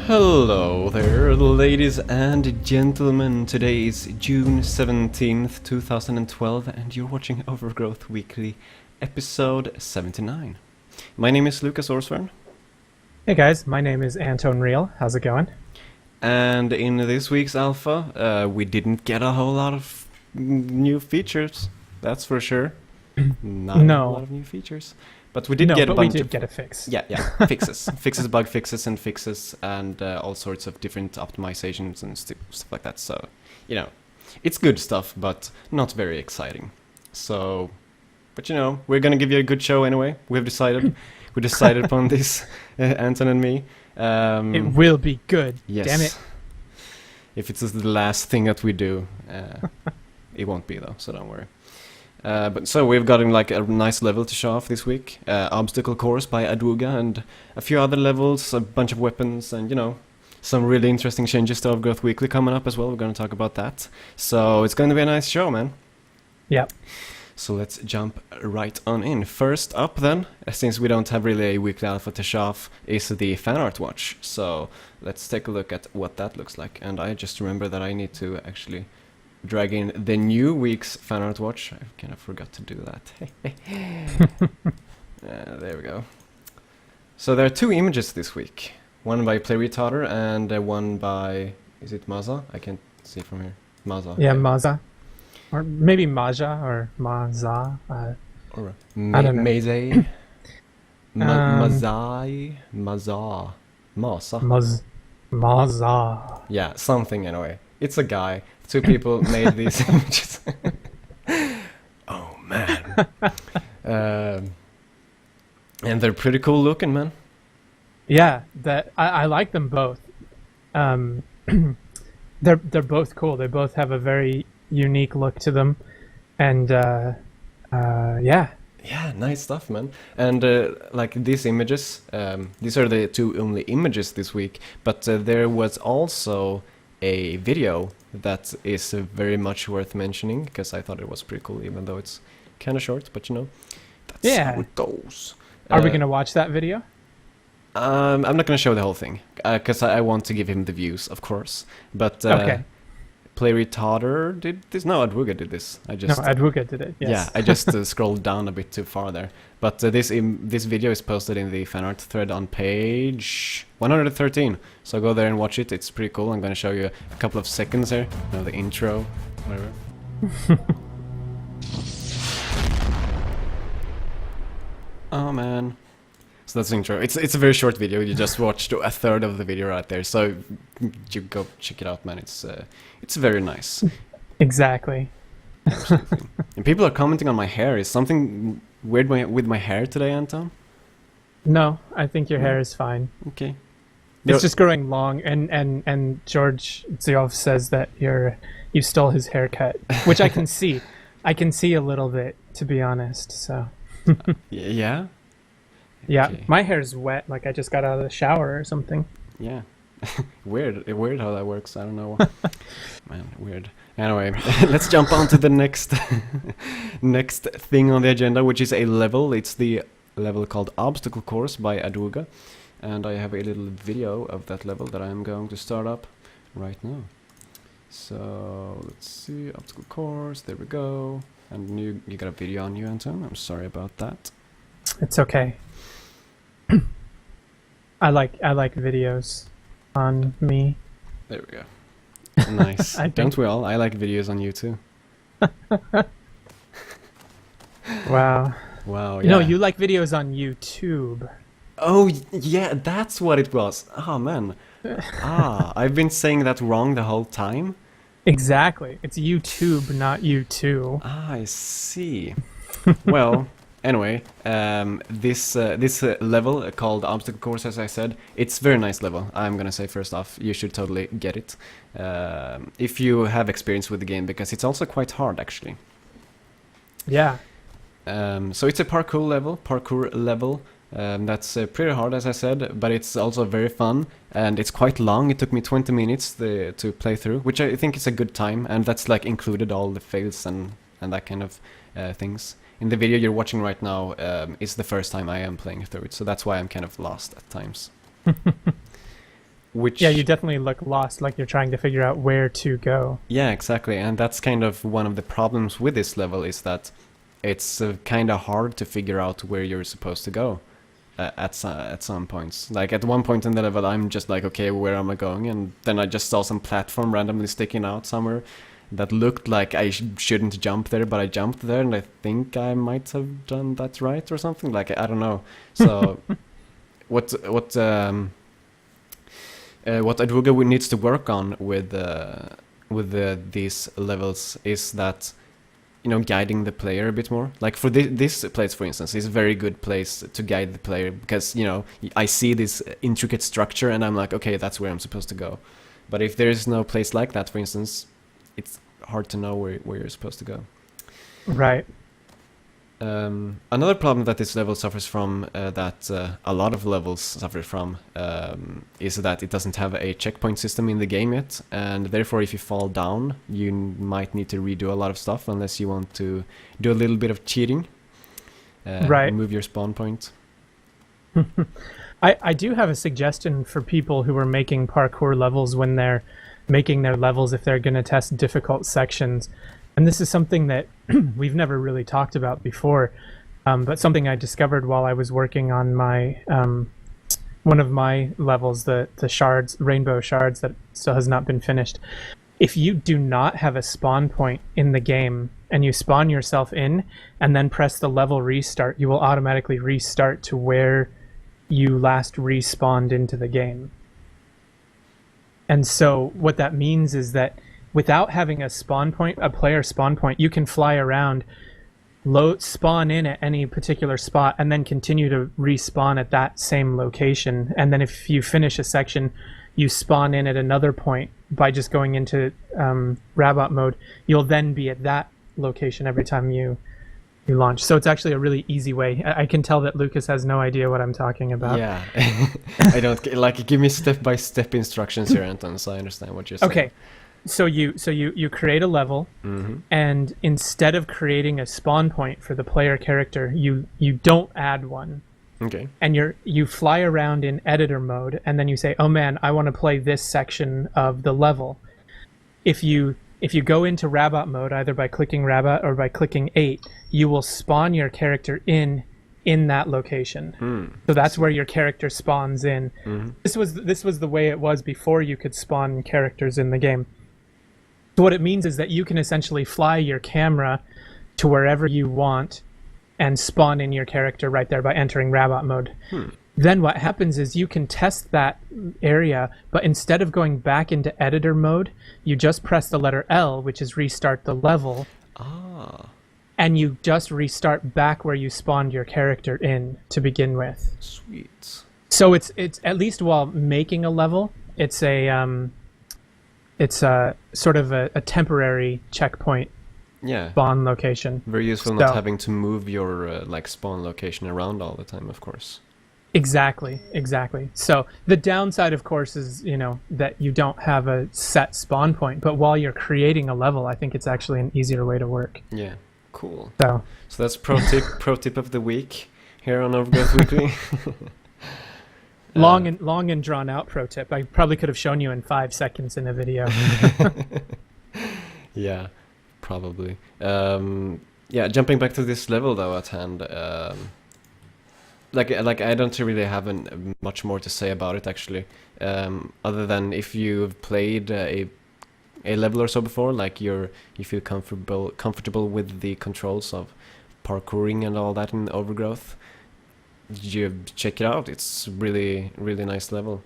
Hello there, ladies and gentlemen. Today is June 17th, 2012, and you're watching Overgrowth Weekly, episode 79. My name is Lukas Orsvern. Hey guys, my name is Anton Real. How's it going? And in this week's alpha, we didn't get a whole lot of new features, that's for sure. Not a lot of new features. But we did get a bunch get a fix. Yeah, fixes, bug fixes, and all sorts of different optimizations and stuff like that. So, you know, it's good stuff, but not very exciting. So, but you know, we're gonna give you a good show anyway. We decided upon this, Anton and me. It will be good. Yes. Damn it. If it's the last thing that we do, it won't be though. So don't worry. But so we've gotten like a nice level to show off this week. Obstacle course by Adwoga and a few other levels, a bunch of weapons, and you know, some really interesting changes to Overgrowth Weekly coming up as well. We're going to talk about that. So it's going to be a nice show, man. Yep. So let's jump right on in. First up then, since we don't have really a weekly alpha to show off, is the fan art watch. So let's take a look at what that looks like. And I just remember that I need to actually drag in the new week's fan art watch. I kind of forgot to do that. There we go. So there are two images this week. One by Play Retarder and one by... Is it Maza? I can't see from here. Maza. Yeah, Maza. Or maybe Maja or Maza. Or I don't know. Mazay. Mazai. Maza. Masa. Maza. Yeah, something anyway. It's a guy. Two people made these images. Oh man. And they're pretty cool looking, man. Yeah, I like them both. They're both cool. They both have a very unique look to them, and yeah. Yeah, nice stuff, man. And like these images, these are the two only images this week, but there was also a video that is very much worth mentioning, because I thought it was pretty cool, even though it's kind of short, but you know, that's how it goes. Are we going to watch that video? I'm not going to show the whole thing, because I want to give him the views, of course. But okay. Play Retarder did this? No, Adwoga did this. Adwoga did it, yes. Yeah, I just scrolled down a bit too far there. But this video is posted in the fan art thread on page 113. So go there and watch it. It's pretty cool. I'm going to show you a couple of seconds here. You know, the intro, whatever. Oh, man. So that's the intro. It's a very short video. You just watched a third of the video right there. So you go check it out, man. It's very nice. Exactly. Absolutely. And people are commenting on my hair. Is something weird with my hair today, Anton? No, I think your hair is fine. Okay. It's just growing long, and George Ziov says that you stole his haircut, which I can see. I can see a little bit, to be honest. So. Yeah. Yeah, okay. My hair's wet, like I just got out of the shower or something. Yeah. Weird how that works. I don't know. Man, weird. Anyway, let's jump on to the next thing on the agenda, which is a level. It's the level called Obstacle Course by Adwoga. And I have a little video of that level that I'm going to start up right now. So, let's see. Obstacle Course. There we go. And you got a video on you, Anton. I'm sorry about that. It's okay. I like videos on me. There we go. Nice. Don't we all? I like videos on you too. Wow. Wow. Yeah. No, you like videos on YouTube. Oh yeah, that's what it was. Oh man. I've been saying that wrong the whole time. Exactly. It's YouTube, not you2. I see. Well. Anyway, this level called Obstacle Course, as I said, it's a very nice level. I'm gonna say first off, you should totally get it if you have experience with the game, because it's also quite hard actually. Yeah. So it's a parkour level. That's pretty hard, as I said, but it's also very fun, and it's quite long. It took me 20 minutes to play through, which I think is a good time, and that's like included all the fails and that kind of things. In the video you're watching right now, it's the first time I am playing through it, so that's why I'm kind of lost at times. which Yeah, you definitely look lost, like you're trying to figure out where to go. yeah, exactly, and that's kind of one of the problems with this level is that it's kind of hard to figure out where you're supposed to go at some points. Like at one point in the level, I'm just like, okay, where am I going? And then I just saw some platform randomly sticking out somewhere that looked like I shouldn't jump there, but I jumped there, and I think I might have done that right or something. Like I don't know. So what Adwoga needs to work on with these levels is that, you know, guiding the player a bit more. Like for this place, for instance, is a very good place to guide the player because, you know, I see this intricate structure and I'm like, okay, that's where I'm supposed to go. But if there is no place like that, for instance, it's hard to know where you're supposed to go. Right. Another problem that this level suffers from, that a lot of levels suffer from, is that it doesn't have a checkpoint system in the game yet, and therefore if you fall down, you might need to redo a lot of stuff unless you want to do a little bit of cheating. Right. Move your spawn point. I do have a suggestion for people who are making parkour levels when they're making their levels, if they're going to test difficult sections. And this is something that we've never really talked about before, but something I discovered while I was working on my one of my levels, the shards, rainbow shards, that still has not been finished. If you do not have a spawn point in the game and you spawn yourself in and then press the level restart, you will automatically restart to where you last respawned into the game. And so what that means is that without having a spawn point, a player spawn point, you can fly around, spawn in at any particular spot, and then continue to respawn at that same location. And then if you finish a section, you spawn in at another point by just going into Rabot mode. You'll then be at that location every time you launch. So it's actually a really easy way. I can tell that Lucas has no idea what I'm talking about. Yeah. I don't like, give me step-by-step instructions here, Anton, so I understand what you're saying. Okay. So you create a level, and instead of creating a spawn point for the player character, you don't add one. Okay. And you fly around in editor mode, and then you say, oh man, I want to play this section of the level. If you go into Rabot mode, either by clicking Rabot or by clicking 8, you will spawn your character in that location. So that's where your character spawns in. This was the way it was before you could spawn characters in the game. So what it means is that you can essentially fly your camera to wherever you want and spawn in your character right there by entering Rabot mode. Then what happens is you can test that area, but instead of going back into editor mode, you just press the letter L, which is restart the level. And you just restart back where you spawned your character in to begin with. Sweet. So it's at least while making a level, it's a sort of a temporary checkpoint. Yeah. Spawn location. Very useful, not having to move your like spawn location around all the time, of course. Exactly. So the downside, of course, is, you know, that you don't have a set spawn point. But while you're creating a level, I think it's actually an easier way to work. Yeah. Cool. So that's pro tip of the week here on Overgrowth Weekly. Long and drawn out pro tip. I probably could have shown you in 5 seconds in a video. Yeah, probably. Yeah, jumping back to this level though at hand. Like I don't really have much more to say about it actually. Other than if you've played a level or so before, like you feel comfortable with the controls of parkouring and all that in Overgrowth, you check it out. It's really nice level.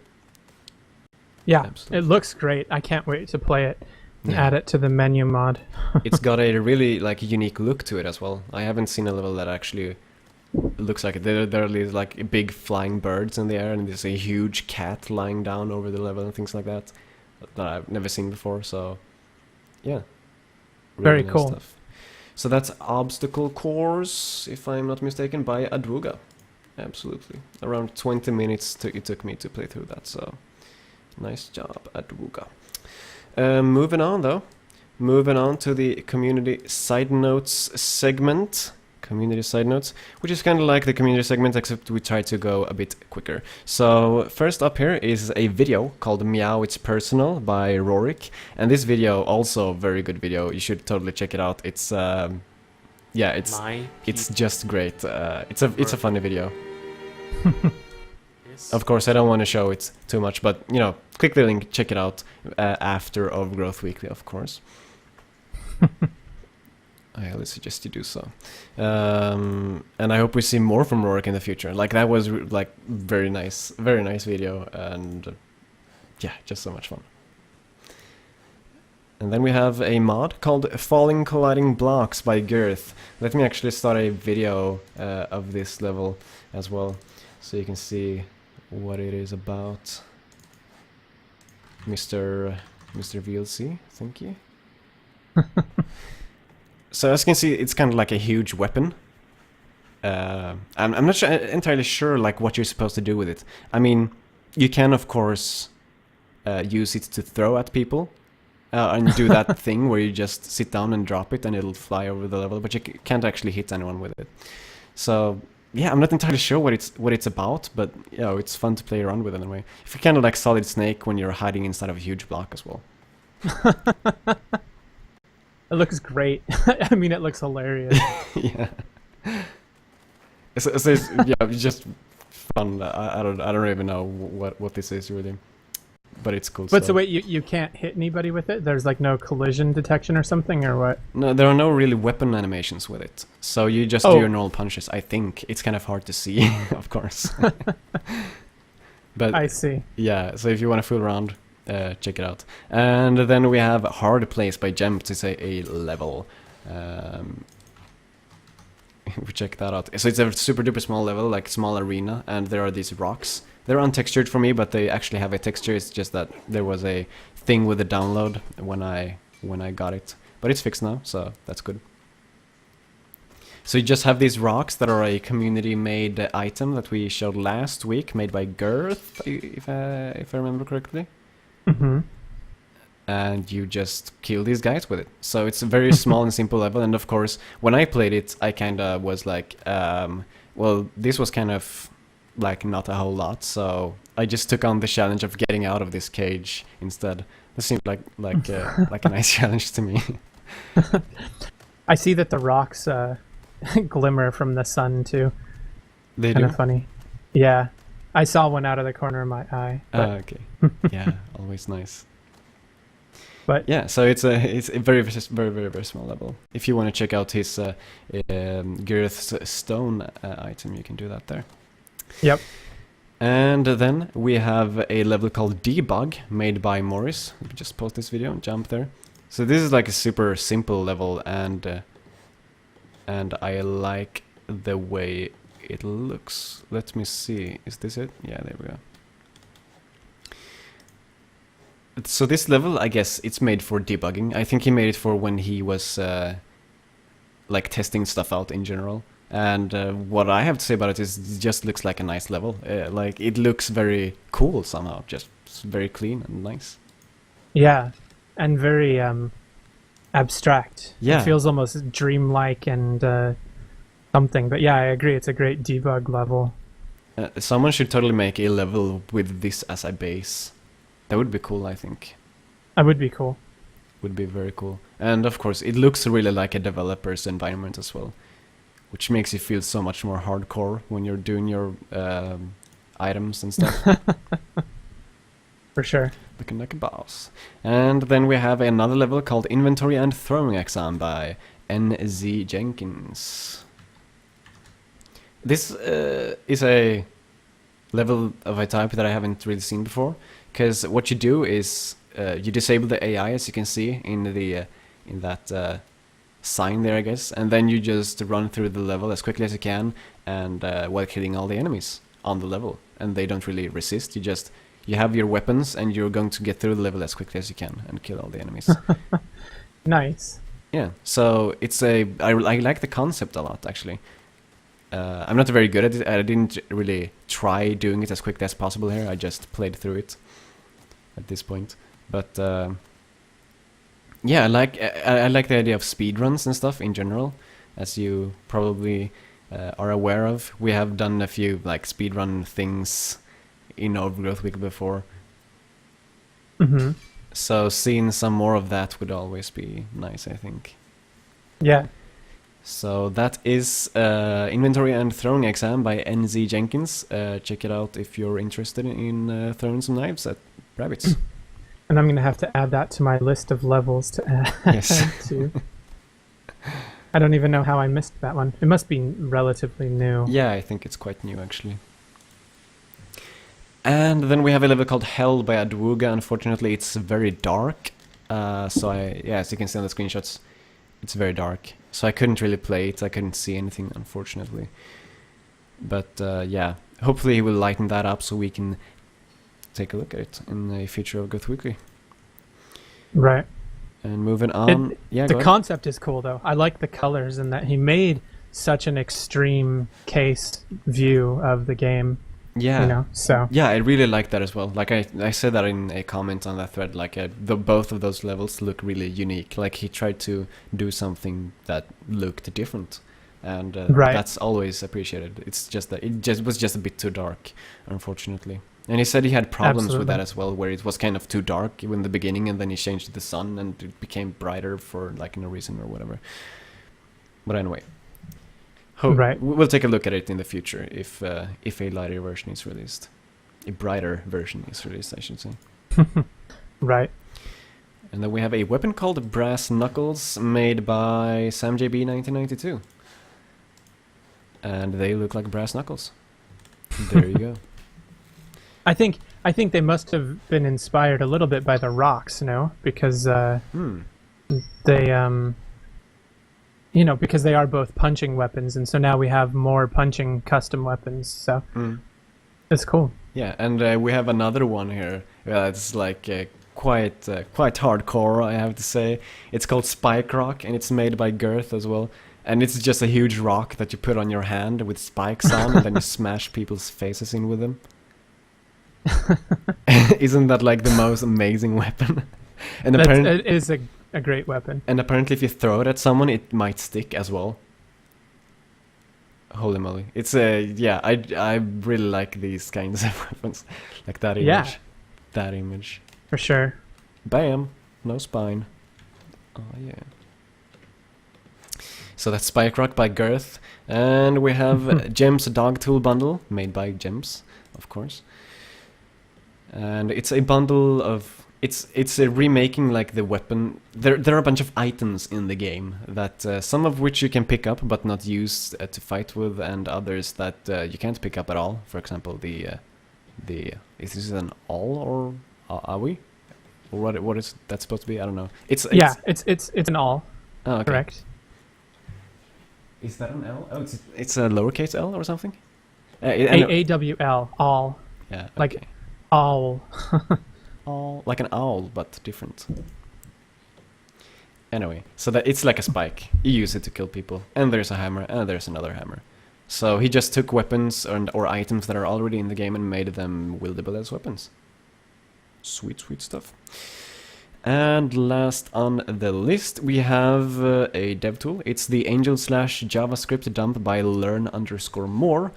Yeah, absolutely. It looks great. I can't wait to play it and add it to the menu mod. It's got a really like unique look to it as well. I haven't seen a level that actually looks like it. There are these like big flying birds in the air, and there's a huge cat lying down over the level and things like that I've never seen before. So yeah, very nice cool stuff. So that's Obstacle Course, if I'm not mistaken, by Adwoga. Absolutely. Around 20 minutes it took me to play through that, so nice job, Adwoga. Moving on to the community side notes segment, community side notes, which is kind of like the community segment, except we try to go a bit quicker. So first up here is a video called Meow It's Personal by Rorik, and this video also very good video. You should totally check it out. It's it's just great. It's a funny video. Yes. Of course, I don't want to show it too much, but click the link, check it out after Overgrowth Weekly, of course. I highly suggest you do so. And I hope we see more from Rorik in the future. Like, that was very nice video, and yeah, just so much fun. And then we have a mod called Falling Colliding Blocks by Girth. Let me actually start a video of this level as well, so you can see what it is about. Mr. VLC, thank you. So as you can see, it's kind of like a huge weapon. I'm not entirely sure like what you're supposed to do with it. I mean, you can of course use it to throw at people, and do that thing where you just sit down and drop it and it'll fly over the level, but you can't actually hit anyone with it. So yeah, I'm not entirely sure what it's about, but it's fun to play around with anyway. If you're kind of like Solid Snake when you're hiding inside of a huge block as well. It looks great. I mean, it looks hilarious. Yeah. So it's, it's just fun. I don't even know what this is really, but it's cool. But so wait, you can't hit anybody with it? There's like no collision detection or something, or what? No, there are no really weapon animations with it. So you just do your normal punches. I think it's kind of hard to see, of course. But I see. Yeah, so if you want to fool around, check it out. And then we have Hard Place by Gemp to say a level. We check that out. So it's a super duper small level, like small arena, and there are these rocks. They're untextured for me, but they actually have a texture. It's just that there was a thing with the download when I got it, but it's fixed now, so that's good. So you just have these rocks that are a community-made item that we showed last week, made by Girth, if I remember correctly. Mm-hmm. And you just kill these guys with it. So it's a very small and simple level, and of course, when I played it, I kinda was like, well, this was kind of like not a whole lot, so I just took on the challenge of getting out of this cage instead. This seemed like a nice challenge to me. I see that the rocks glimmer from the sun too. They do? Kind of funny. Yeah, I saw one out of the corner of my eye. Okay. Yeah, always nice. But yeah, so it's a very small level. If you want to check out his Girth's stone item, you can do that there. Yep. And then we have a level called Debug, made by Morris. Let me just post this video and jump there. So this is like a super simple level, and I like the way it looks. Let me see. Is this it? Yeah, there we go. So this level, I guess, it's made for debugging. I think he made it for when he was like testing stuff out in general. And what I have to say about it is it just looks like a nice level. Like, it looks very cool somehow, just very clean and nice. Yeah, and very abstract. Yeah. It feels almost dreamlike and something. But yeah, I agree. It's a great debug level. Someone should totally make a level with this as a base. That would be cool, I think. That would be cool. Would be very cool. And of course, it looks really like a developer's environment as well, which makes you feel so much more hardcore when you're doing your items and stuff. For sure. Looking like a boss. And then we have another level called Inventory and Throwing Exam by NZ Jenkins. This is a level of a type that I haven't really seen before, because what you do is you disable the AI, as you can see in the in that sign there, I guess, and then you just run through the level as quickly as you can, and while killing all the enemies on the level, and they don't really resist. You have your weapons, and you're going to get through the level as quickly as you can and kill all the enemies. Nice. Yeah, so it's I like the concept a lot, actually. I'm not very good at it. I didn't really try doing it as quickly as possible here. I just played through it at this point. But yeah, I like the idea of speedruns and stuff in general. as you probably are aware of. We have done a few like speedrun things in Overgrowth Weekly before. Mm-hmm. So seeing some more of that would always be nice, I think. Yeah. So that is Inventory and Throwing Exam by NZ Jenkins. Check it out if you're interested in throwing some knives at rabbits. And I'm going to have to add that to my list of levels to add Yes. to. I don't even know how I missed that one. It must be relatively new. Yeah, I think it's quite new actually. And then we have a level called Hell by Adwuga. Unfortunately, it's very dark. As you can see on the screenshots, it's very dark. So I couldn't really play it. I couldn't see anything, unfortunately. But yeah, hopefully he will lighten that up so we can take a look at it in a future of Overgrowth Weekly. Right. And moving on, The concept is cool though. I like the colors and that he made such an extreme case view of the game. Yeah. You know, so Yeah, I really like that as well. Like I said that in a comment on that thread. Like both of those levels look really unique. Like he tried to do something that looked different, and Right. that's always appreciated. It's just that it was just a bit too dark, unfortunately. And he said he had problems with that as well, where it was kind of too dark in the beginning, and then he changed to the sun, and it became brighter for like no reason or whatever. But anyway, Right. we'll take a look at it in the future if a lighter version is released, a brighter version is released, I should say. Right. And then we have a weapon called Brass Knuckles, made by SamJB 1992, and they look like brass knuckles. There you go. I think they must have been inspired a little bit by the rocks, no? Because they because they are both punching weapons, and so now we have more punching custom weapons. So it's cool. Yeah, and we have another one here. It's like quite hardcore, I have to say. It's called Spike Rock, and it's made by Girth as well. And it's just a huge rock that you put on your hand with spikes on, and then you smash people's faces in with them. Isn't that like the most amazing weapon? And It is a great weapon. And apparently if you throw it at someone, it might stick as well. Holy moly. It's I really like these kinds of weapons. Like that image. Yeah. That image. For sure. Bam. No spine. Oh yeah. So that's Spike Rock by Girth. And we have Gems Dog Tool Bundle, made by Gems, of course. And it's a bundle of it's a remaking like the weapon. There are a bunch of items in the game that some of which you can pick up but not use to fight with, and others that you can't pick up at all. For example, the is this an awl or are we? Or what is that supposed to be? I don't know. It's It's an all. oh, okay. Correct. Is that an L? Oh, it's a lowercase L or something. AWL all. Yeah. Like okay. owl. Owl, like an owl, but different. Anyway, so that it's like a spike. You use it to kill people, and there's a hammer, and there's another hammer. So he just took weapons or items that are already in the game and made them wieldable as weapons. Sweet, sweet stuff. And last on the list, we have a dev tool. It's the Angel/JavaScript dump by learn_more.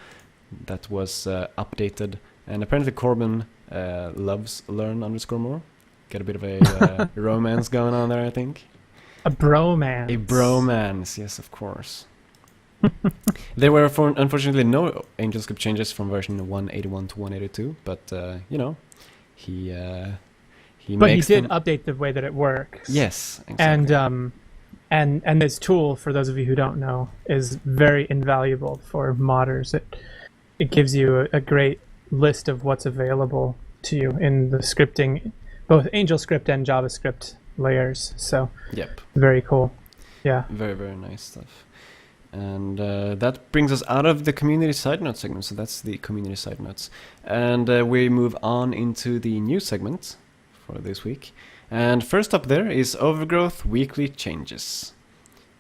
That was updated, and apparently Corbin loves learn_more. Got a bit of a romance going on there, I think. A bromance. A bromance, yes, of course. There were unfortunately no AngelScript changes from version 181 to 182, but he did update the way that it works. Yes, exactly. And this tool, for those of you who don't know, is very invaluable for modders. It gives you a great list of what's available to you in the scripting, both AngelScript and JavaScript layers. So yep, very cool. Yeah, very, very nice stuff. And that brings us out of the community side notes segment. So that's the community side notes, and we move on into the news segment for this week. And first up there is Overgrowth Weekly changes.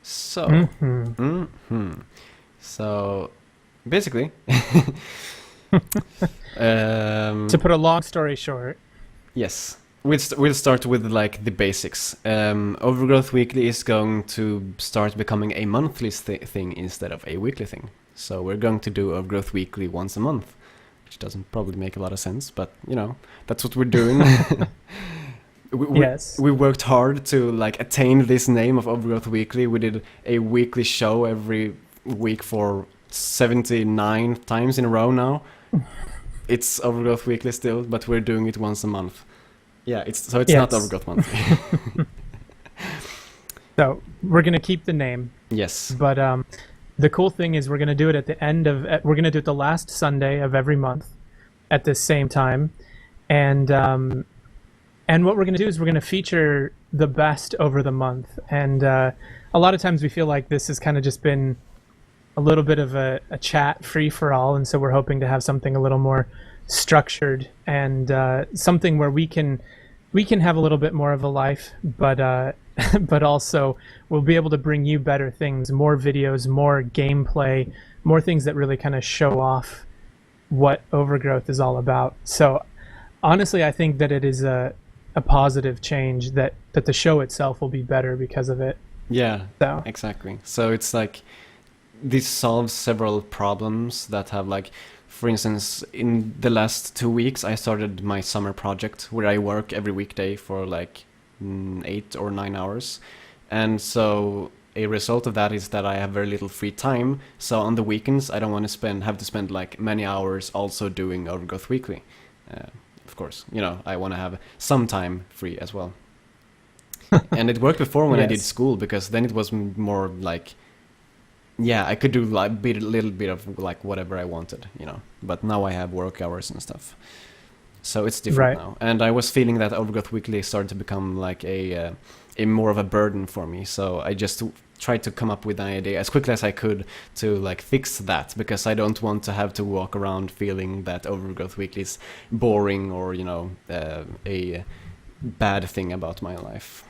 So so basically to put a long story short, yes, we'll start with like the basics. Overgrowth Weekly is going to start becoming a monthly thing instead of a weekly thing. So we're going to do Overgrowth Weekly once a month, which doesn't probably make a lot of sense, but you know, that's what we're doing. Yes. We worked hard to like attain this name of Overgrowth Weekly. We did a weekly show every week for 79 times in a row now. It's Overgrowth Weekly still, but we're doing it once a month. Yeah, it's not Overgrowth Monthly. So we're gonna keep the name. Yes. But the cool thing is we're gonna do it at the end of. We're gonna do it the last Sunday of every month, at the same time, and what we're gonna do is we're gonna feature the best over the month. And a lot of times we feel like this has kind of just been a little bit of a chat free for all, and so we're hoping to have something a little more structured and something where we can have a little bit more of a life, but but also we'll be able to bring you better things, more videos, more gameplay, more things that really kind of show off what Overgrowth is all about. So honestly, I think that it is a positive change, that the show itself will be better because of it. Yeah, so. Exactly. So it's like this solves several problems that have, like, for instance, in the last 2 weeks, I started my summer project where I work every weekday for like 8 or 9 hours. And so a result of that is that I have very little free time. So on the weekends, I don't want to have to spend like many hours also doing Overgrowth Weekly. Of course, you know, I want to have some time free as well. And it worked before when I did school, because then it was more like, yeah, I could do like a little bit of like whatever I wanted, you know. But now I have work hours and stuff, so it's different now. And I was feeling that Overgrowth Weekly started to become like a more of a burden for me. So I just tried to come up with an idea as quickly as I could to like fix that, because I don't want to have to walk around feeling that Overgrowth Weekly is boring or, you know, a bad thing about my life.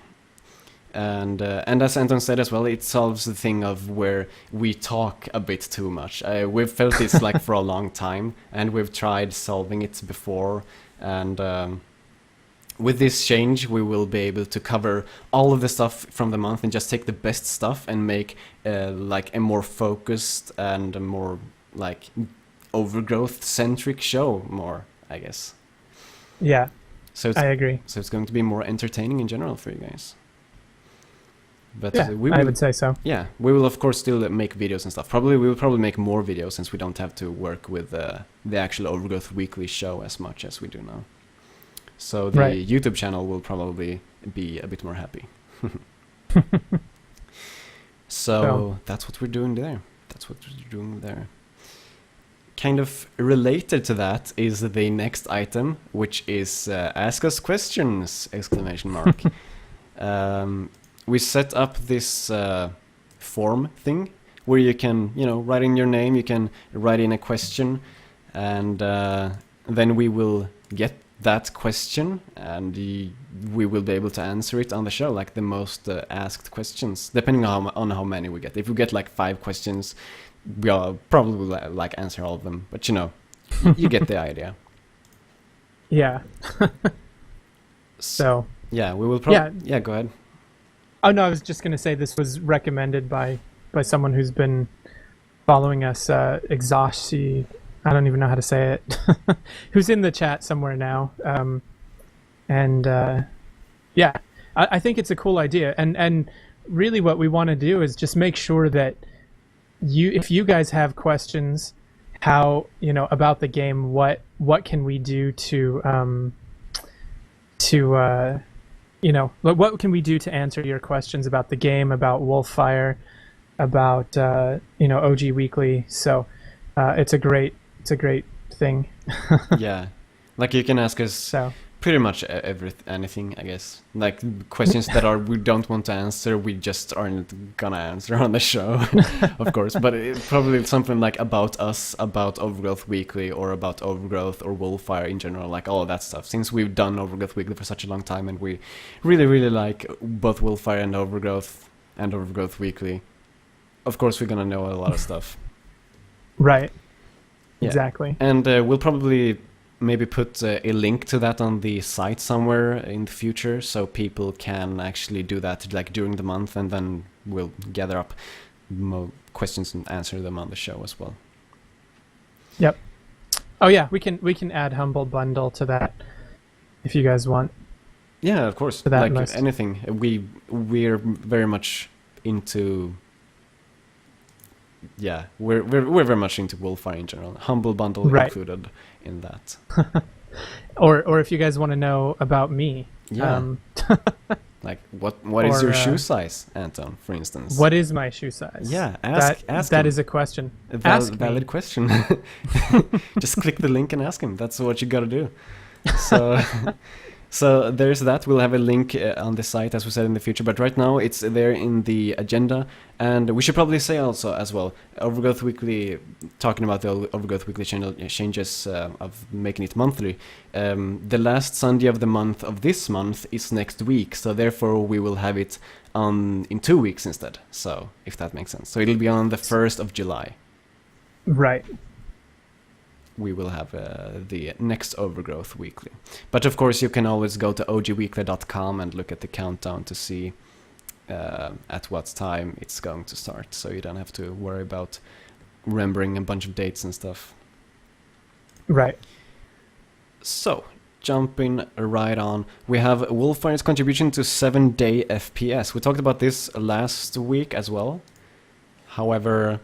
And as Anton said as well, it solves the thing of where we talk a bit too much. We've felt this like for a long time, and we've tried solving it before. And with this change, we will be able to cover all of the stuff from the month and just take the best stuff and make like a more focused and a more like overgrowth-centric show more, I guess. Yeah, so I agree. So it's going to be more entertaining in general for you guys. But yeah, I would say so. Yeah, we will of course still make videos and stuff. We will probably make more videos, since we don't have to work with the actual Overgrowth Weekly show as much as we do now. So the YouTube channel will probably be a bit more happy. So that's what we're doing there. Kind of related to that is the next item, which is Ask Us Questions! ! We set up this form thing where you can, you know, write in your name, you can write in a question, and then we will get that question, and we will be able to answer it on the show, like the most asked questions, depending on how many we get. If we get like 5 questions, we'll probably like answer all of them, but you know, you get the idea. Yeah. So yeah, we will probably... Yeah, go ahead. Oh no, I was just going to say this was recommended by someone who's been following us, Exhausty, I don't even know how to say it, who's in the chat somewhere now. Yeah, I think it's a cool idea. And really what we want to do is just make sure that if you guys have questions, how, you know, about the game, what can we do to you know, what can we do to answer your questions about the game, about Wolfire, about you know, OG Weekly. So it's a great thing. Yeah, like you can ask us pretty much anything, I guess. Like questions that we don't want to answer, we just aren't gonna answer on the show, of course. But probably something like about us, about Overgrowth Weekly, or about Overgrowth or Wolfire in general, like all of that stuff. Since we've done Overgrowth Weekly for such a long time, and we really, really like both Wolfire and Overgrowth Weekly, of course we're gonna know a lot of stuff. Right. Yeah. Exactly. And we'll probably maybe put a link to that on the site somewhere in the future, so people can actually do that like during the month, and then we'll gather up questions and answer them on the show as well. Yep. Oh yeah, we can add Humble Bundle to that if you guys want. Yeah, of course. That like list. anything, we're very much into. Yeah, we're very much into Wolfire in general. Humble Bundle Right. included in that. Or if you guys want to know about me. Yeah. Like what is or, your shoe size, Anton, for instance? What is my shoe size? Yeah, ask That him. is a question. A Ask me. valid question. Just click the link and ask him. That's what you gotta do. So, so there's that. We'll have a link on the site, as we said, in the future. But right now, it's there in the agenda. And we should probably say also as well, Overgrowth Weekly, talking about the Overgrowth Weekly changes of making it monthly. The last Sunday of the month of this month is next week. So therefore, we will have it on in 2 weeks instead. So if that makes sense. So it'll be on the 1st of July. Right. We will have the next Overgrowth Weekly. But of course, you can always go to ogweekly.com and look at the countdown to see at what time it's going to start. So you don't have to worry about remembering a bunch of dates and stuff. Right. So, jumping right on, we have Wolfire's contribution to 7-day FPS. We talked about this last week as well. However,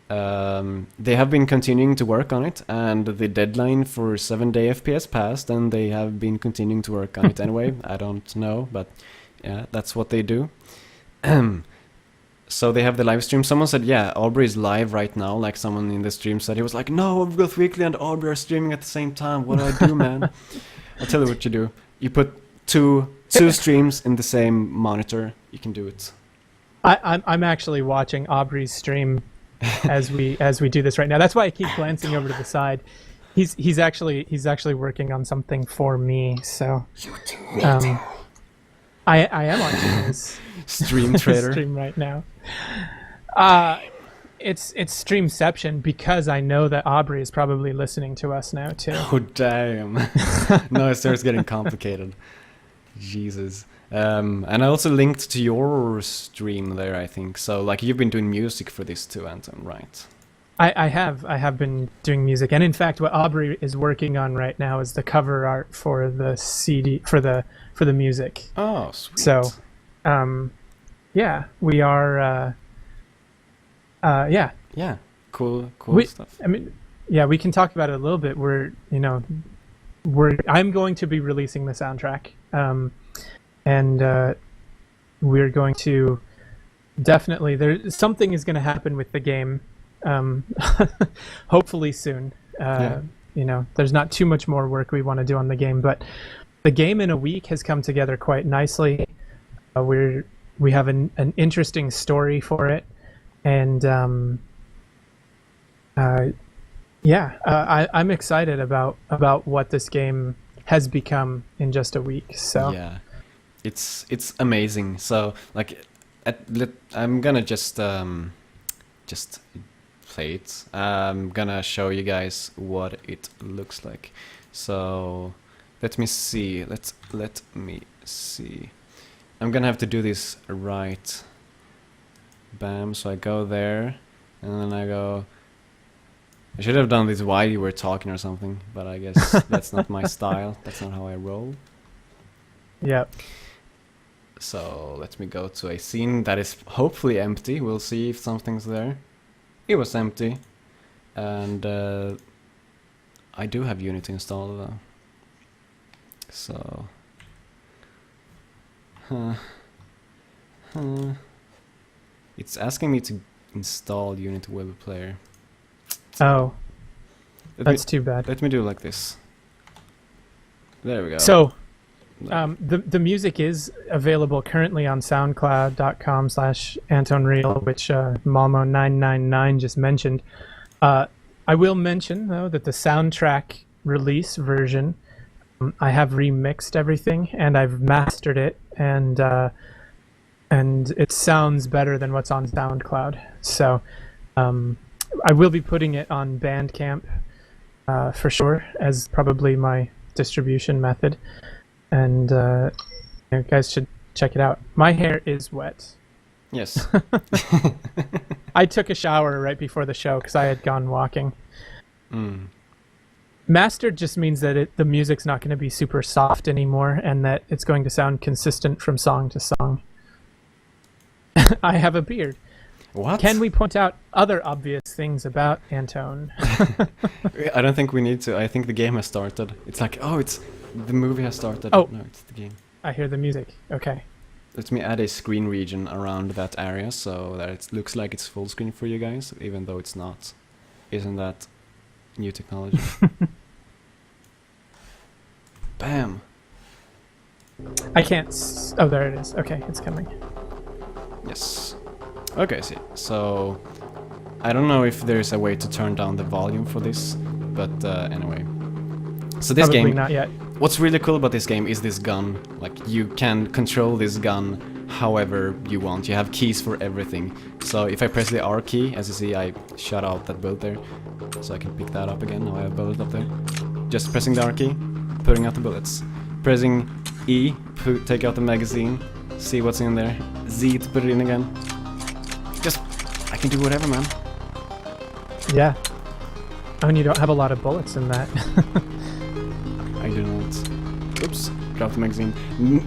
they have been continuing to work on it, and the deadline for 7-day FPS passed, and they have been continuing to work on it anyway. I don't know, but yeah, that's what they do. So they have the live stream. Someone said, yeah, Aubrey is live right now. Like someone in the stream said, he was like, no, Overgrowth Weekly and Aubrey are streaming at the same time. What do I do, man? I'll tell you what you do. You put two streams in the same monitor. You can do it. I'm actually watching Aubrey's stream as we do this right now. That's why I keep glancing over to the side. He's actually working on something for me. So I am watching his Stream trader. stream right now. It's Streamception, because I know that Aubrey is probably listening to us now too. Oh damn! No, it starts getting complicated. Jesus. And I also linked to your stream there, I think. So, like, you've been doing music for this too, Anton, right? I have been doing music, and in fact, what Aubrey is working on right now is the cover art for the CD for the music. Oh, sweet. So, yeah, we are. Yeah. Yeah, cool stuff. I mean, yeah, we can talk about it a little bit. I'm going to be releasing the soundtrack, and we're going to definitely. Something is going to happen with the game. Hopefully soon. Yeah. There's not too much more work we want to do on the game, but the game in a week has come together quite nicely. We have an interesting story for it, and I'm excited about what this game has become in just a week. So yeah, it's amazing. So like, I'm gonna just play it. I'm gonna show you guys what it looks like. So let me see. Let me see. I'm gonna have to do this right. Bam. So I go there, and then I go. I should have done this while you were talking or something, but I guess that's not my style. That's not how I roll. yeah. So let me go to a scene that is hopefully empty. We'll see if something's there. It was empty. And I do have Unity installed though. So... It's asking me to install Unity Web Player. Oh, Let me- that's too bad. Let me do it like this. There we go. So, the music is available currently on SoundCloud.com/AntonReal, which Malmo999 just mentioned. I will mention though that the soundtrack release version, I have remixed everything and I've mastered it, and it sounds better than what's on SoundCloud. So, I will be putting it on Bandcamp for sure, as probably my distribution method. And you guys should check it out. My hair is wet. Yes. I took a shower right before the show because I had gone walking. Mm. Mastered just means that the music's not going to be super soft anymore, and that it's going to sound consistent from song to song. I have a beard. What? Can we point out other obvious things about Anton? I don't think we need to. I think the game has started. It's like, oh, the movie has started. Oh. No, it's the game. I hear the music. Okay. Let me add a screen region around that area so that it looks like it's full screen for you guys, even though it's not. Isn't that new technology? Bam! I can't... Oh, there it is. Okay, it's coming. Yes. Okay, see. So, I don't know if there's a way to turn down the volume for this, but anyway. So this Probably game... not yet. What's really cool about this game is this gun. Like, you can control this gun however you want. You have keys for everything. So if I press the R key, as you see, I shut out that bullet there. So I can pick that up again. Now I have a bullet up there. Just pressing the R key, putting out the bullets. Pressing E, take out the magazine, see what's in there. Z to put it in again. Just, I can do whatever, man. Yeah. I mean, you don't have a lot of bullets in that. I do not. Oops, drop the magazine.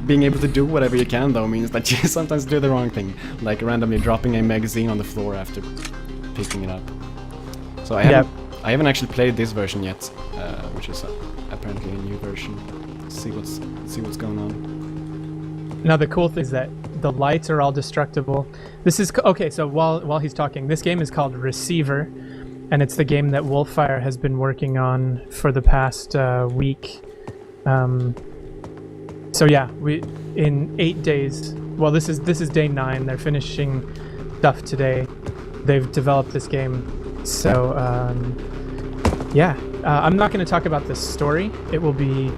Being able to do whatever you can, though, means that you sometimes do the wrong thing. Like randomly dropping a magazine on the floor after picking it up. So I haven't actually played this version yet, which is apparently a new version. Let's see what's going on. Now the cool thing is that the lights are all destructible. This is okay. So while he's talking, this game is called Receiver, and it's the game that Wolfire has been working on for the past week. So yeah, we in 8 days. Well, this is day 9. They're finishing stuff today. They've developed this game. So yeah, I'm not going to talk about the story. It will be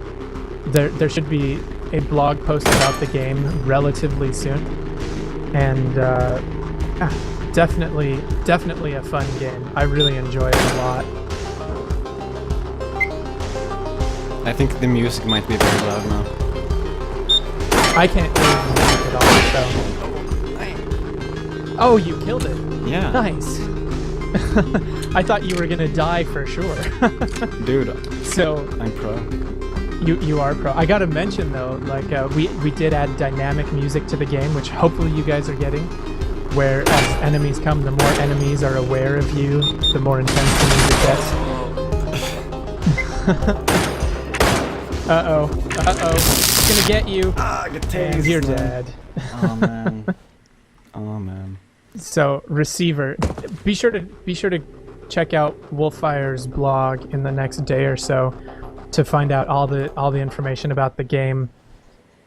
there should be a blog post about the game relatively soon, and yeah, definitely a fun game. I really enjoy it a lot. I think the music might be very loud now. I can't hear the music at all. So. Oh, you killed it. Yeah. Nice. I thought you were gonna die for sure. Dude, so I'm pro. You are pro. I gotta mention though, like we did add dynamic music to the game, which hopefully you guys are getting. Where as enemies come, the more enemies are aware of you, the more intense the music gets. Uh-oh. It's gonna get you. Get tased. You're dead. Oh man. Oh man. So Receiver, be sure to check out Wolfire's blog in the next day or so to find out all the information about the game.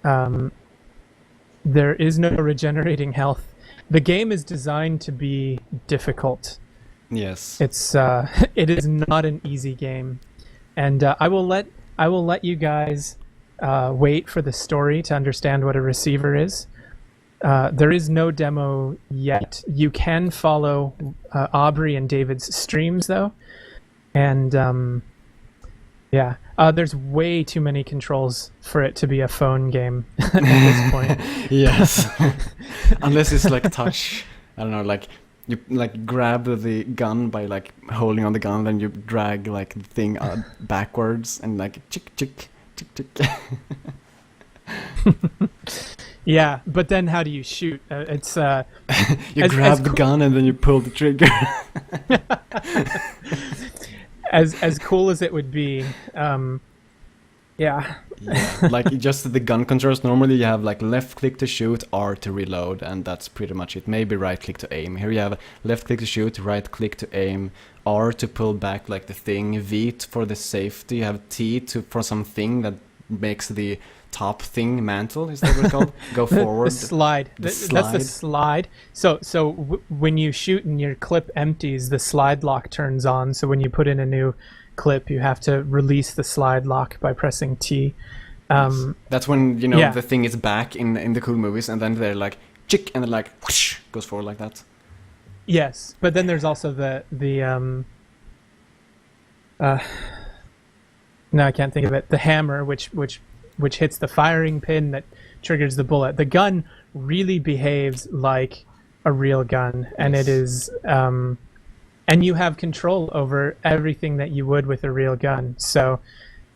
There is no regenerating health. The game is designed to be difficult. Yes. It is not an easy game, and I will let you guys wait for the story to understand what a receiver is. There is no demo yet. You can follow Aubrey and David's streams though, and yeah, there's way too many controls for it to be a phone game at this point. Yes. Unless it's like touch. I don't know, like you like grab the gun by like holding on the gun, then you drag like the thing backwards and like chick chick chick chick. Yeah, but then how do you shoot? It's you grab the gun and then you pull the trigger. As cool as it would be, yeah. Yeah, like just the gun controls. Normally you have like left click to shoot, R to reload, and that's pretty much it. Maybe right click to aim. Here you have left click to shoot, right click to aim, R to pull back like the thing, V for the safety. You have T for something that makes the top thing mantle. Is that what it's called? Go forward. The slide. That's the slide. So when you shoot and your clip empties, the slide lock turns on. So when you put in a new clip, you have to release the slide lock by pressing T. That's when the thing is back in the cool movies, and then they're like chick, and then like whoosh, goes forward like that. Yes, but then there's also the no, I can't think of it. The hammer, which hits the firing pin that triggers the bullet. The gun really behaves like a real gun, and Yes. it is, and you have control over everything that you would with a real gun. So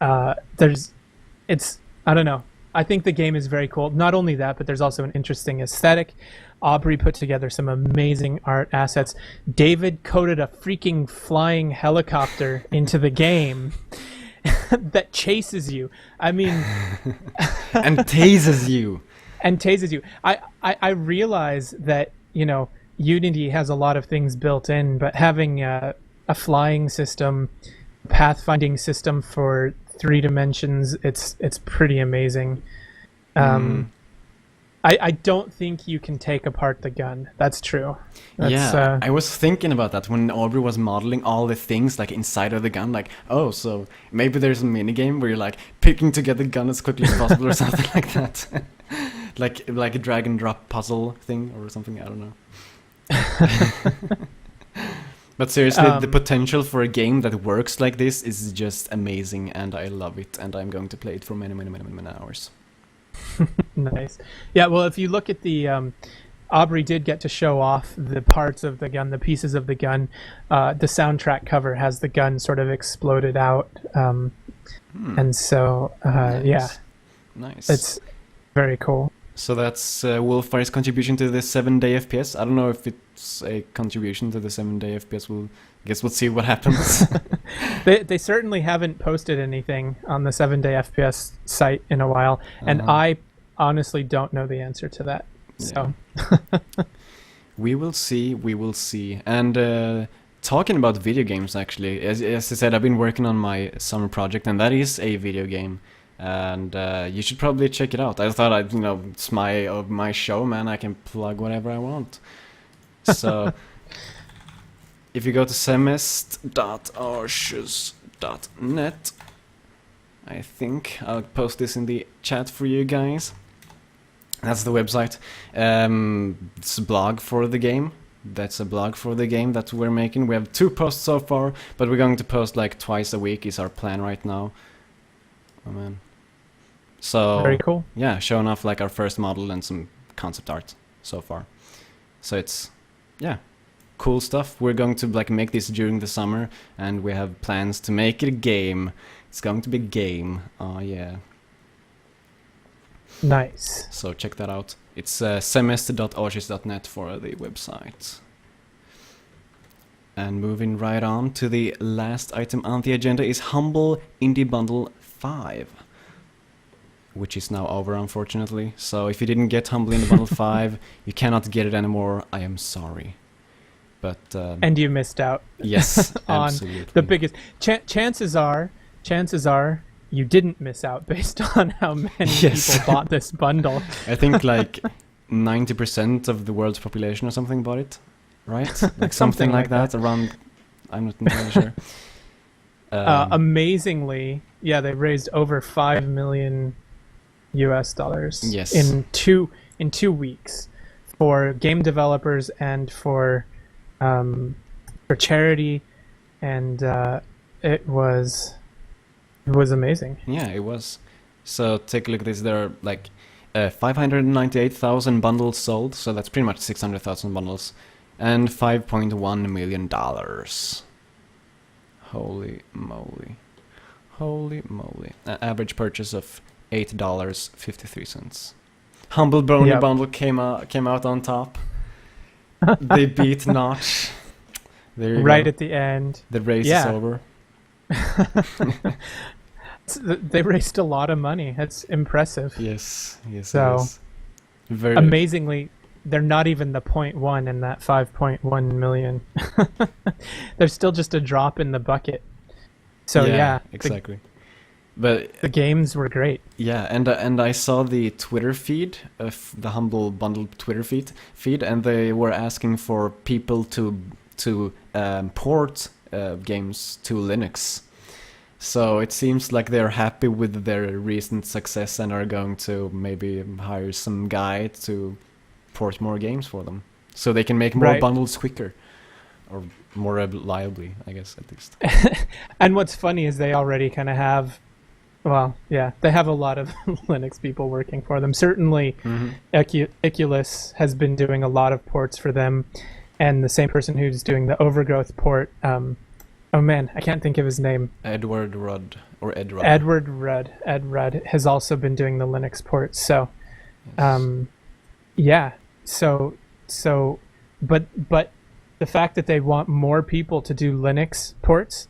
I don't know. I think the game is very cool. Not only that, but there's also an interesting aesthetic. Aubrey put together some amazing art assets. David coded a freaking flying helicopter into the game that chases you. I mean, And tases you. and tases you. I realize that, Unity has a lot of things built in, but having a flying system, pathfinding system for 3 dimensions, it's pretty amazing. I don't think you can take apart the gun. That's true. I was thinking about that when Aubrey was modeling all the things like inside of the gun. Like, oh, so maybe there's a mini game where you're like picking together the gun as quickly as possible or something like that. like a drag and drop puzzle thing or something. I don't know. But seriously, the potential for a game that works like this is just amazing, and I love it, and I'm going to play it for many, many, many, many hours. Nice. Yeah, well, if you look at the Aubrey did get to show off the parts of the gun, the pieces of the gun. The soundtrack cover has the gun sort of exploded out, and so Nice. yeah, Nice. it's very cool. So that's Wolfire's contribution to the 7-day FPS. I don't know if it's a contribution to the 7-day FPS. We'll see what happens. They certainly haven't posted anything on the 7-day FPS site in a while, and I honestly don't know the answer to that. So We will see. And talking about video games, actually, as I said, I've been working on my summer project, and that is a video game. And you should probably check it out. I thought it's my show, man. I can plug whatever I want. So if you go to semest.arches.net, I think I'll post this in the chat for you guys. That's the website. It's a blog for the game. That's a blog for the game that we're making. We have 2 posts so far, but we're going to post like twice a week is our plan right now. Oh man. So very cool. yeah, showing off like our first model and some concept art so far. So it's cool stuff. We're going to like make this during the summer, and we have plans to make it a game. It's going to be a game. Oh yeah. Nice. So check that out. It's semester.arches.net for the website. And moving right on to the last item on the agenda is Humble Indie Bundle 5, which is now over, unfortunately. So if you didn't get Humble Indie Bundle 5, you cannot get it anymore. I am sorry. But And you missed out. yes, on absolutely. the biggest chances are you didn't miss out based on how many Yes. people bought this bundle. I think like 90% of the world's population or something bought it, right? Like something like that. Around, I'm not entirely sure. Amazingly, yeah, they raised over $5 million US Yes. in two weeks for game developers and for charity, and it was amazing. Yeah, it was. So take a look at this. There are like 598,000 bundles sold, so that's pretty much 600,000 bundles, and $5.1 million. Holy moly. Holy moly. Average purchase of $8.53. Humble Brony Yep. Bundle came out on top. They beat Notch. There you Right go. at the end. The race is Yeah. over. They raised a lot of money. That's impressive. Yes, So, it is. Very amazingly, they're not even the 0.1 in that 5.1 million. They're still just a drop in the bucket. So yeah, exactly. But the games were great. yeah, and I saw the Twitter feed of the Humble Bundle Twitter feed, and they were asking for people to port games to Linux. So it seems like they're happy with their recent success and are going to maybe hire some guy to port more games for them, so they can make more Right. bundles quicker, or more reliably, I guess, at least. And what's funny is they already kind of have Well, yeah, they have a lot of Linux people working for them. Certainly, Hmm. Eculus has been doing a lot of ports for them, and the same person who's doing the Overgrowth port. Oh man, I can't think of his name. Edward Rudd or Ed Rudd. Edward Rudd. Ed Rudd has also been doing the Linux port. So, Yes. yeah. So, but the fact that they want more people to do Linux ports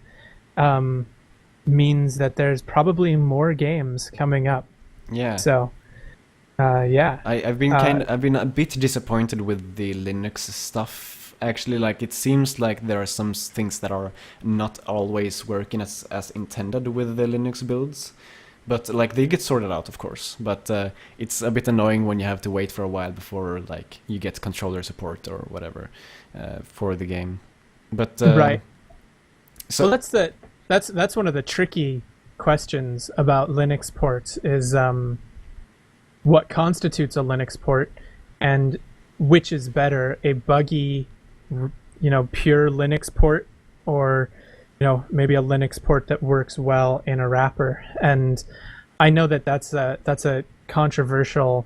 means that there's probably more games coming up. Yeah. So, yeah. I've been a bit disappointed with the Linux stuff. Actually, like it seems like there are some things that are not always working as intended with the Linux builds. But like they get sorted out, of course. But it's a bit annoying when you have to wait for a while before like you get controller support or whatever for the game. But Right. so Well, that's one of the tricky questions about Linux ports is what constitutes a Linux port, and which is better, a buggy, pure Linux port, or maybe a Linux port that works well in a wrapper. And I know that that's a controversial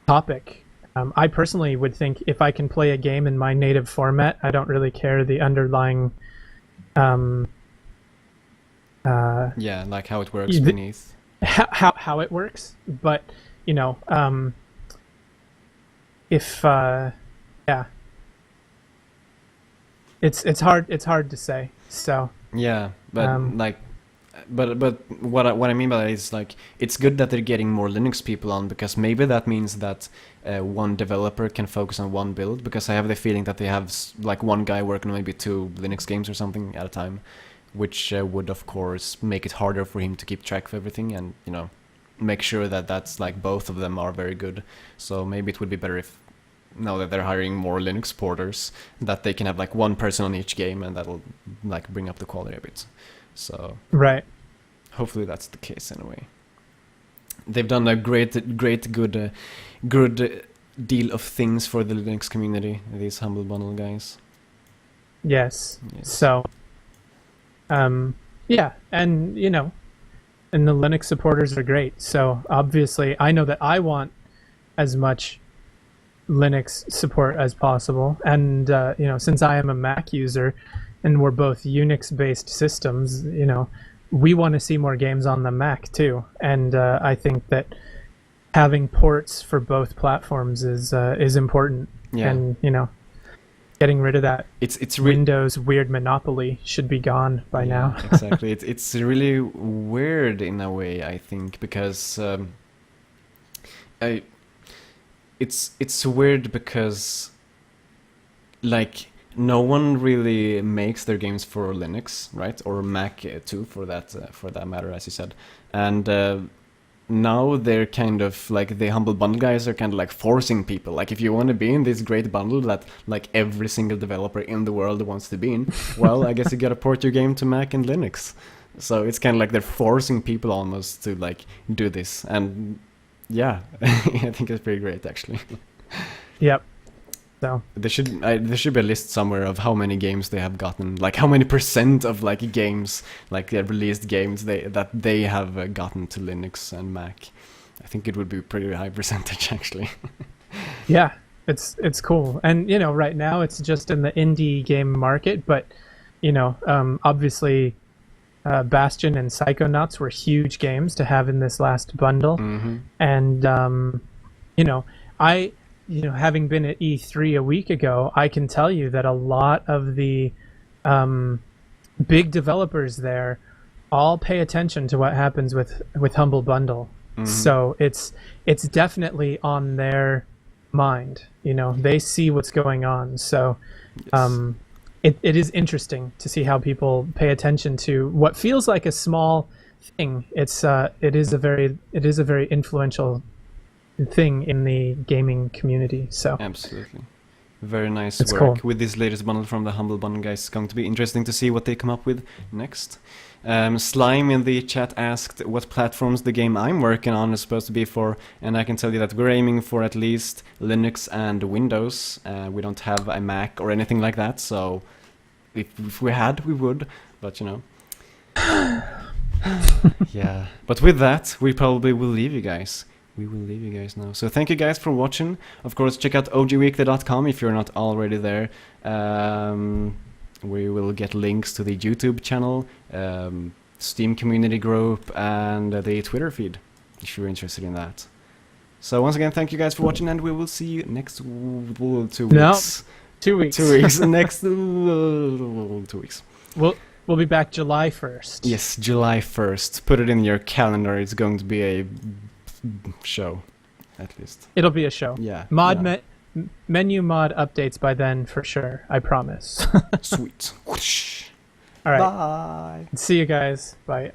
topic. I personally would think if I can play a game in my native format, I don't really care the underlying yeah, like how it works the- beneath. how it works. But if yeah, it's hard to say. So Yeah, but Um, like, but what I mean by that is like it's good that they're getting more Linux people on because maybe that means that one developer can focus on one build because I have the feeling that they have like one guy working on maybe 2 Linux games or something at a time, which would of course make it harder for him to keep track of everything and make sure that that's like both of them are very good. So maybe it would be better if now that they're hiring more Linux porters that they can have like one person on each game and that'll like bring up the quality a bit. So right. hopefully that's the case anyway. They've done a good deal of things for the Linux community, these Humble Bundle guys. Yes. Yes. So yeah, and and the Linux supporters are great. So obviously, I know that I want as much Linux support as possible, and since I am a Mac user, and we're both Unix-based systems, we want to see more games on the Mac too. And I think that having ports for both platforms is important. Yeah. And getting rid of that It's really Windows weird monopoly should be gone by now. exactly. It's really weird in a way, I think, because I it's weird because like no one really makes their games for Linux, right? Or Mac too, for that matter, as you said. And now they're kind of like the Humble Bundle guys are kind of like forcing people. Like if you want to be in this great bundle that like every single developer in the world wants to be in, well, I guess you gotta port your game to Mac and Linux. So it's kind of like they're forcing people almost to like do this. And yeah, I think it's pretty great actually. Yep. So There should be a list somewhere of how many games they have gotten, like how many % of like games, like released games that they have gotten to Linux and Mac. I think it would be a pretty high percentage actually. yeah, it's cool. And right now it's just in the indie game market, but obviously Bastion and Psychonauts were huge games to have in this last bundle. Hmm. And I having been at E3 a week ago, I can tell you that a lot of the big developers there all pay attention to what happens with Humble Bundle. So it's definitely on their mind. They see what's going on. So it is interesting to see how people pay attention to what feels like a small thing. It is a very influential thing in the gaming community. So Absolutely. Very nice It's work cool. with this latest bundle from the Humble Bundle guys. It's going to be interesting to see what they come up with next. Slime in the chat asked what platforms the game I'm working on is supposed to be for, and I can tell you that we're aiming for at least Linux and Windows. We don't have a Mac or anything like that, so if we had, we would, but Yeah. But with that, we probably will leave you guys. We will leave you guys now. So thank you guys for watching. Of course, check out ogweekly.com if you're not already there. We will get links to the YouTube channel, Steam community group, and the Twitter feed if you're interested in that. So once again, thank you guys for watching, and we will see you next 2 weeks. No, 2 weeks. 2 weeks. Next 2 weeks. We'll be back July 1st. Yes, July 1st. Put it in your calendar. It's going to be a show, at least. It'll be a show. Yeah. Menu mod updates by then for sure. I promise. Sweet. Whoosh. All right. Bye. See you guys. Bye.